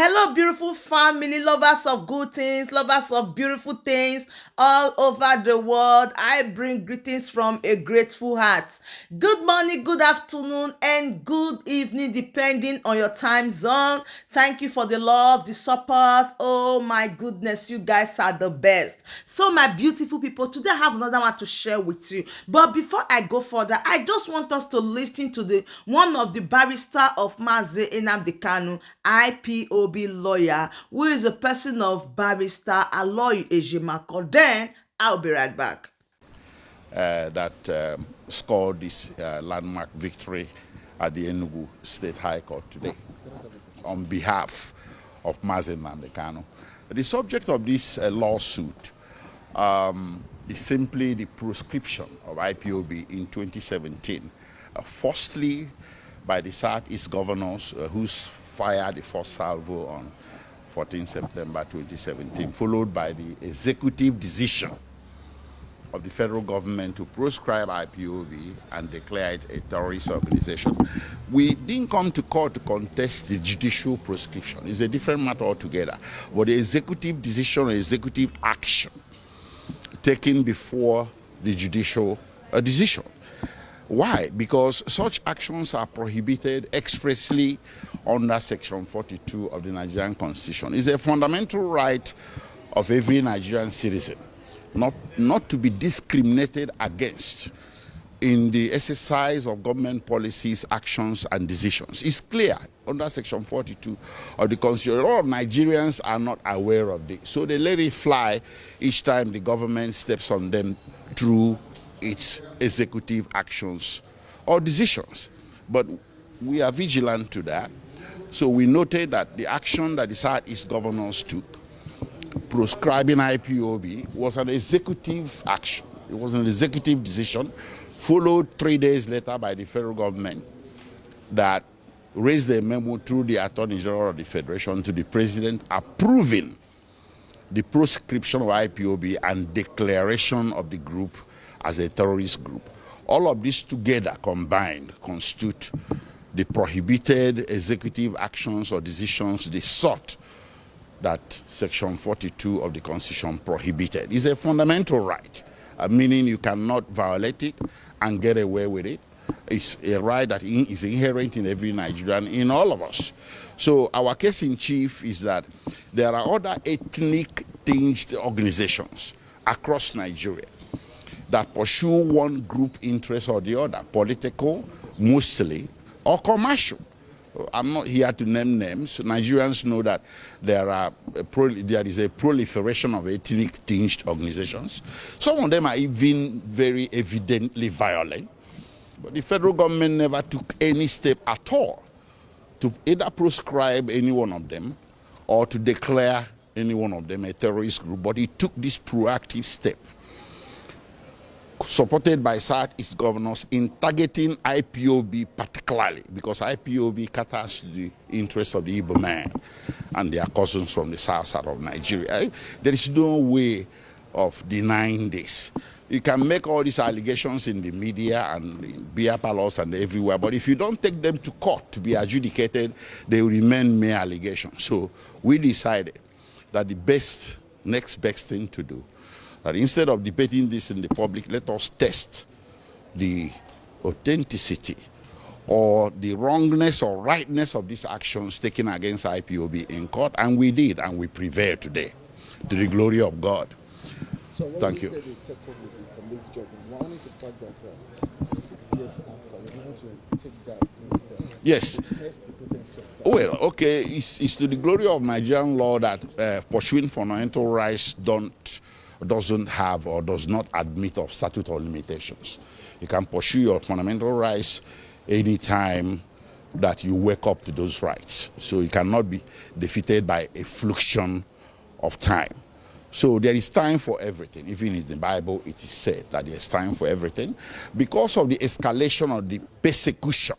Hello, beautiful family, lovers of good things, lovers of beautiful things all over the world. I bring greetings from a grateful heart. Good morning, good afternoon, and good evening, depending on your time zone. Thank you for the love, the support. Oh my goodness, you guys are the best. So, my beautiful people, today I have another one to share with you. But before I go further, I just want us to listen to the one of the barrister of Mazi Nnamdi Kanu, Ipob lawyer, who is a person of barrister Aloy Ejimakor. Then I'll be right back. That scored this landmark victory at the Enugu State High Court today on behalf of Mazi Nnamdi Kanu. The subject of this lawsuit is simply the proscription of IPOB in 2017. Firstly, by the Southeast governors who fired the first salvo on 14 September 2017, followed by the executive decision of the federal government to proscribe IPOB and declare it a terrorist organization. We didn't come to court to contest the judicial proscription. It's a different matter altogether. But the executive decision or executive action taken before the judicial decision. Why? Because such actions are prohibited expressly under Section 42 of the Nigerian Constitution. It's a fundamental right of every Nigerian citizen not to be discriminated against in the exercise of government policies, actions, and decisions. It's clear under Section 42 of the Constitution. A lot of Nigerians are not aware of this, so they let it fly each time the government steps on them through its executive actions or decisions. But we are vigilant to that. So we noted that the action that the Southeast governors took, proscribing IPOB, was an executive action. It was an executive decision, followed 3 days later by the federal government that raised a memo through the Attorney General of the Federation to the President approving the proscription of IPOB and declaration of the group as a terrorist group. All of this together combined constitute the prohibited executive actions or decisions they sought that Section 42 of the Constitution prohibited. It's a fundamental right, meaning you cannot violate it and get away with it. It's a right that is inherent in every Nigerian, in all of us. So our case in chief is that there are other ethnic-tinged organizations across Nigeria that pursue one group interest or the other, political, mostly, or commercial. I'm not here to name names. Nigerians know that there is a proliferation of ethnic-tinged organizations. Some of them are even very evidently violent. But the federal government never took any step at all to either proscribe any one of them or to declare any one of them a terrorist group. But it took this proactive step, supported by Southeast governors, in targeting IPOB particularly, because IPOB caters to the interests of the Igbo man and their cousins from the south side of Nigeria. There is no way of denying this. You can make all these allegations in the media and in beer parlors and everywhere, but if you don't take them to court to be adjudicated, they will remain mere allegations. So we decided that the next best thing to do, that instead of debating this in the public, let us test the authenticity or the wrongness or rightness of these actions taken against IPOB in court, and we did, and we prevailed today, to the glory of God. So what Thank you. Say the take home from this judgment? One is the fact that 6 years after, you want to take that instead. Yes. To test the potential. Well, okay, it's to the glory of Nigerian law that pursuing fundamental rights doesn't have or does not admit of statute or limitations. You can pursue your fundamental rights anytime that you wake up to those rights. So you cannot be defeated by a fluxion of time. So there is time for everything. Even in the Bible, it is said that there is time for everything. Because of the escalation of the persecution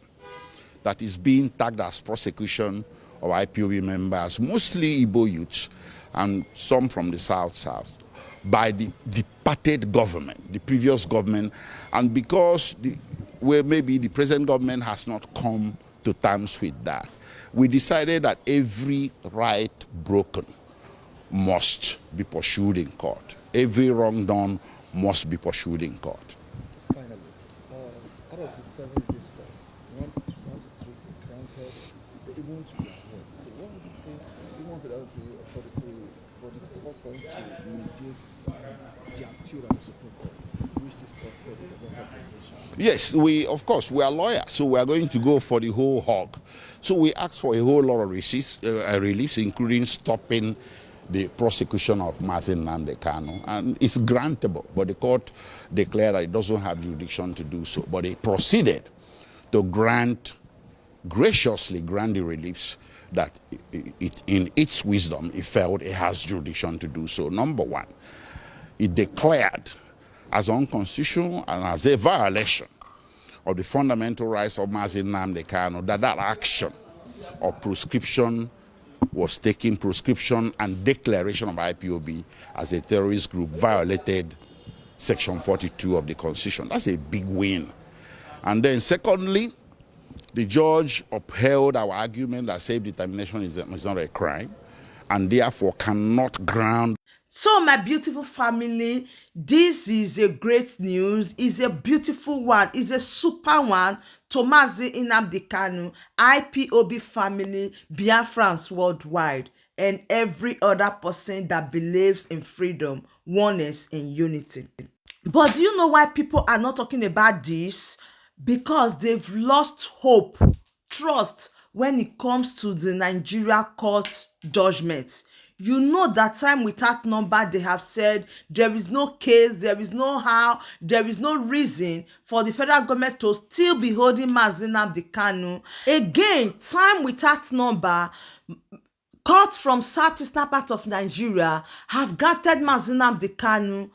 that is being tagged as prosecution of IPOB members, mostly Igbo youths and some from the South, by the departed government, the previous government, and because maybe the present government has not come to terms with that, we decided that every right broken must be pursued in court. Every wrong done must be pursued in court. Finally, out of the 7 days, one to three granted, they even want to be ahead. So what would you say? They wanted out to for the court for him to mediate the appeal at the Supreme Court, which this court said it doesn't have jurisdiction. Yes, of course, we are lawyers, so we are going to go for the whole hog. So we asked for a whole lot of reliefs, including stopping the prosecution of Mazi Nnamdi Kanu, and it's grantable, but the court declared that it doesn't have jurisdiction to do so. But it proceeded to graciously grant the reliefs that in its wisdom, it felt it has jurisdiction to do so. Number one, it declared as unconstitutional and as a violation of the fundamental rights of Mazi Nnamdi Kanu that action of proscription was taking, proscription and declaration of IPOB as a terrorist group violated Section 42 of the Constitution. That's a big win. And then secondly, the judge upheld our argument that self-determination is not a crime and therefore cannot ground. So my beautiful family, this is a great news. It's a beautiful one. It's a super one to Mazi Nnamdi Kanu, IPOB family, Biafrans worldwide, and every other person that believes in freedom, oneness, and unity. But do you know why people are not talking about this? Because they've lost hope, trust when it comes to the Nigeria court judgments. You know that time without number, they have said there is no case, there is no how, there is no reason for the federal government to still be holding Mazi Nnamdi Kanu. Again, time without number, courts from southeastern part of Nigeria have granted Mazi Nnamdi Kanu,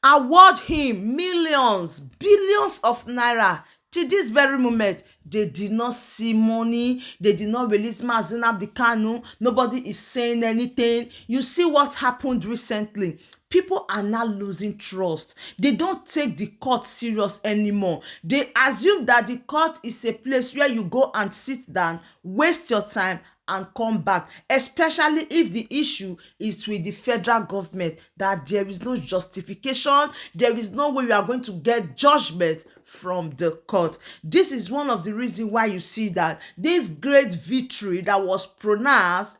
award him millions, billions of naira. Till this very moment, they did not see money. They did not release Mazi Nnamdi Kanu. Nobody is saying anything. You see what happened recently. People are now losing trust. They don't take the court serious anymore. They assume that the court is a place where you go and sit down, waste your time, and come back, especially if the issue is with the federal government, that there is no justification, there is no way we are going to get judgment from the court. This is one of the reasons why you see that this great victory that was pronounced,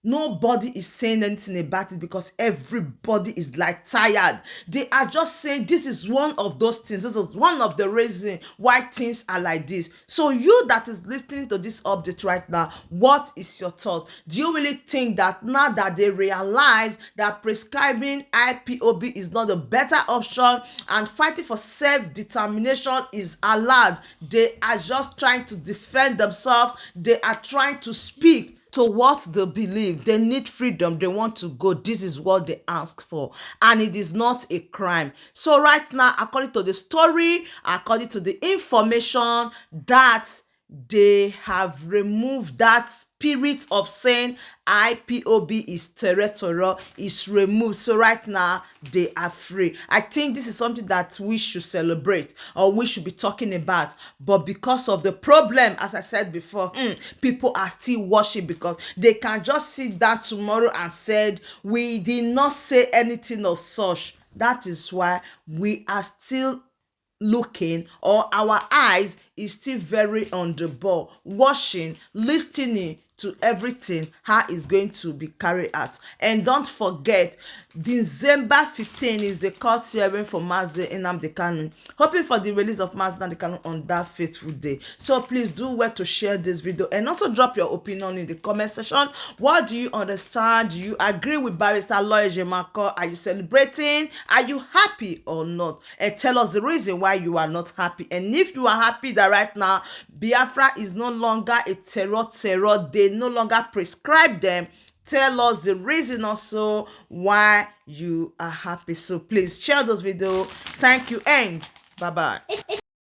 nobody is saying anything about it because everybody is like tired. They are just saying this is one of those things. This is one of the reasons why things are like this. So you that is listening to this update right now, what is your thought? Do you really think that now that they realize that prescribing IPOB is not a better option and fighting for self-determination is allowed, they are just trying to defend themselves, they are trying to speak to what they believe? They need freedom. They want to go. This is what they ask for. And it is not a crime. So right now, according to the story, according to the information, that they have removed that spirit of saying IPOB is territorial, is removed. So right now, they are free. I think this is something that we should celebrate or we should be talking about. But because of the problem, as I said before, people are still watching because they can just sit down tomorrow and said, we did not say anything of such. That is why we are still looking, or our eyes is still very on the ball, watching, listening to everything, how it's going to be carried out. And don't forget, December 15 is the court hearing for Mazi Nnamdi Kanu, hoping for the release of Mazi Nnamdi Kanu on that fateful day. So please do well to share this video and also drop your opinion in the comment section. What do you understand? Do you agree with Barrister Aloy Ejimakor? Are you celebrating? Are you happy or not? And tell us the reason why you are not happy. And if you are happy that right now Biafra is no longer a terror, they no longer prescribe them, tell us the reason also why you are happy. So please share this video. Thank you and bye bye.